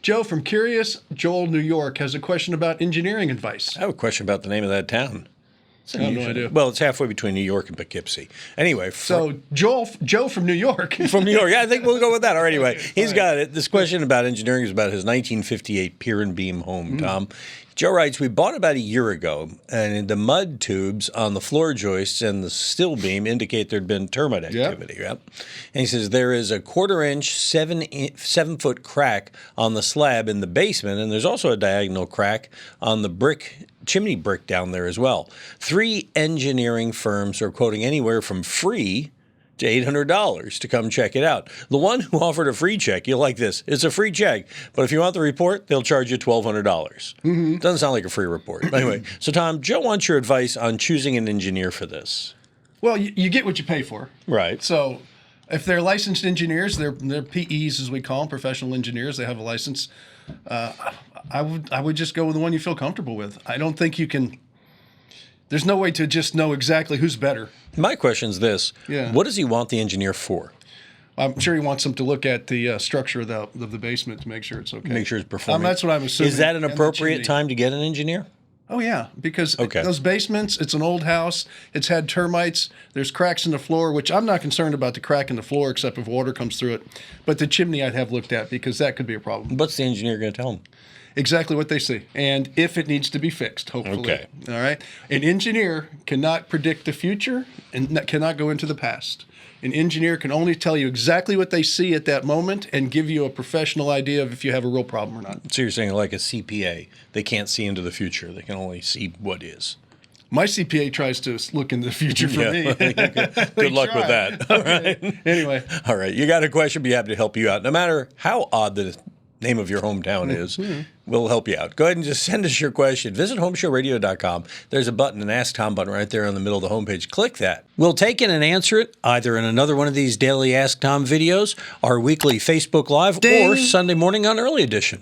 Joe from Curious Joel, New York, has a question about engineering advice. I have a question about the name of that town. I have no idea. Well, it's halfway between New York and Poughkeepsie. Anyway. So Joe from New York. From New York. Yeah, I think we'll go with that. All right, anyway. He's got it. This question about engineering is about his 1958 pier and beam home, Tom. Joe writes, we bought about a year ago, and the mud tubes on the floor joists and the steel beam indicate there'd been termite activity. Yep. And he says there is a 1/4-inch, 7-foot crack on the slab in the basement, and there's also a diagonal crack on the chimney brick down there as well. 3 engineering firms are quoting anywhere from free to $800 to come check it out. The one who offered a free check, you'll like this. It's a free check, but if you want the report, they'll charge you $1,200. Doesn't sound like a free report. But anyway, so Tom, Joe wants your advice on choosing an engineer for this. Well, you get what you pay for. Right. So if they're licensed engineers, they're PEs as we call them, professional engineers. They have a license. I would just go with the one you feel comfortable with. I don't think you can. There's no way to just know exactly who's better. My question is this. Yeah. What does he want the engineer for? I'm sure he wants them to look at the structure of the basement to make sure it's okay. Make sure it's performing. That's what I'm assuming. Is that an appropriate time to get an engineer? Oh, yeah, because those basements, it's an old house. It's had termites. There's cracks in the floor, which I'm not concerned about the crack in the floor except if water comes through it. But the chimney I'd have looked at because that could be a problem. What's the engineer going to tell him? Exactly what they see, and if it needs to be fixed, hopefully. Okay. All right? An engineer cannot predict the future and cannot go into the past. An engineer can only tell you exactly what they see at that moment and give you a professional idea of if you have a real problem or not. So you're saying like a CPA, they can't see into the future. They can only see what is. My CPA tries to look into the future for me. Good luck with that. All right. Anyway. All right. You got a question, be happy to help you out. No matter how odd the name of your hometown is, we'll help you out. Go ahead and just send us your question. Visit HomeShowRadio.com. There's a button, an Ask Tom button right there in the middle of the homepage. Click that. We'll take it and answer it either in another one of these daily Ask Tom videos, our weekly Facebook Live, or Sunday morning on Early Edition.